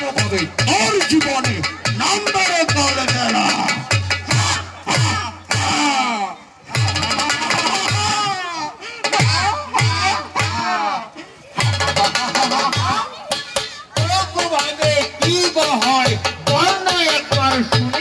হবে আর জীবনে নাম্বারে করবে না। কি হয় বল না একবার শুনে